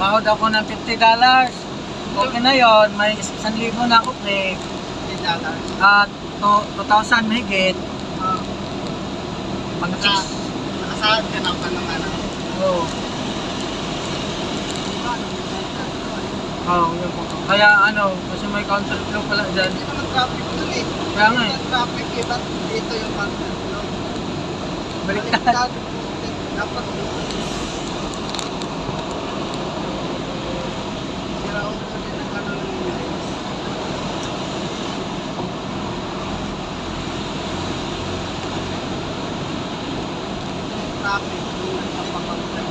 Sumahod ako ng $50. Okay na yon, may 1,000 na ako pre. $50. At 2,000 mahigit. Pag Nakasahod ka na pa ng ano. Oo. Oo, yun po. Kaya ano, kasi may counter flow pala dyan. Hindi naman traffic dun eh. Kaya nga eh. Yung traffic, iba dito yung counter flow. Baliktad. Dapat sira ulo din ang ano ng English. Traffic, yung nagpapakontrol.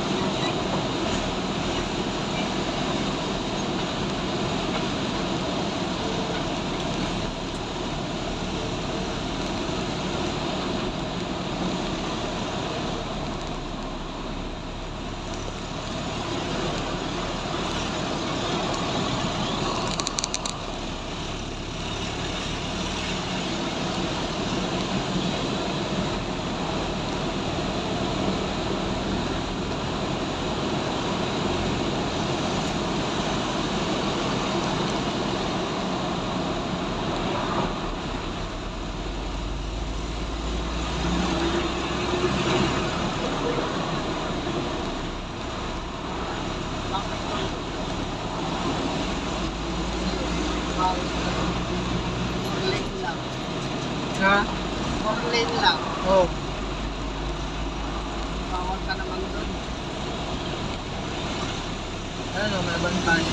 Lane lang. Ha? 4 lane lang. Oo. Bawal ka naman doon. Ano, may bantay.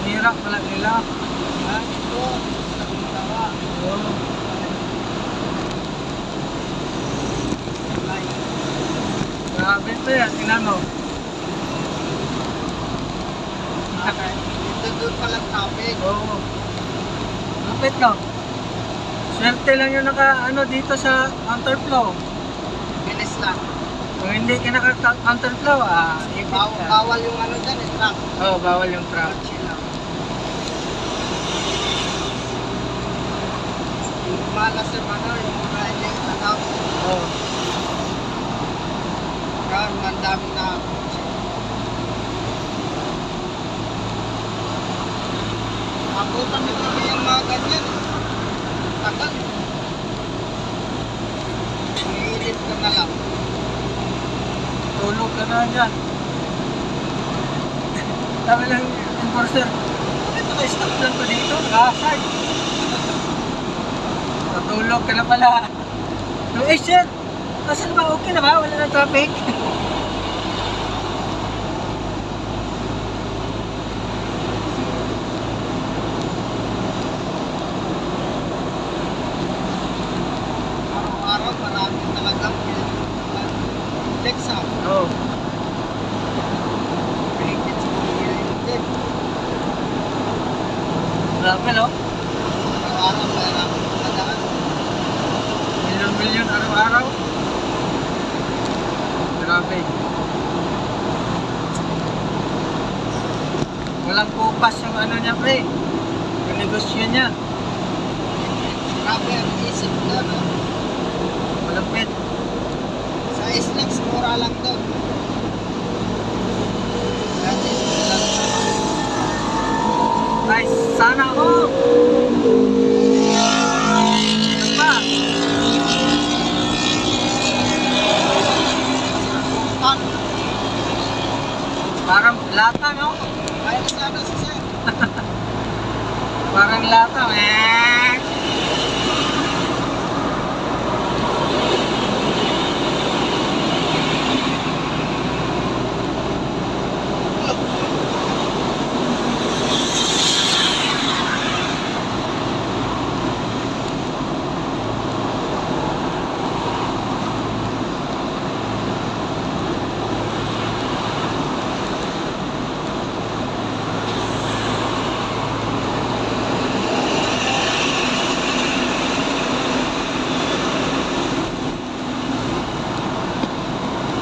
Hirap pala nila. Ha? Ito. Tawa. Oo. Line. Grabe ito yan, tingnan mo. Okay. Dito doon palang traffic. Oo. Lupit no? Swerte lang yung ano dito sa counterflow. Bilis lang. Kung hindi ka naka-counterflow, ipit ka. Bawal yung ano dyan eh. Truck. Oo, bawal yung truck. Kotse lang. Yung malas yung ano, yung mga ilang tanaw. Oo. Kaya ang dami na kotse. Abutan nito yung mga ganyan. Tagal. Iinit ka na lang. Tulog ka na dyan. Sabi lang yung enforcer, bakit naka-stop lang pa dito? Nakasag. Natulog ka na pala. Eh sir, nasan ba? Okay na ba? Wala na traffic? Araw-araw marami talagang Lexa. Oo. Mahigit sa mga Grabe no? araw-araw marami talagaan. Milyon-milyon araw-araw. Grabe. Walang kupas yung ano niya pre. Yung negosyo niya. Grabe ang isip na, no? Malapit. Sa Islex, mura lang doon. Gratis lang. Ay, sana ako. Ano ba? Pan, Parang lata no? kaya na sana si Sir. Parang lata. Eh.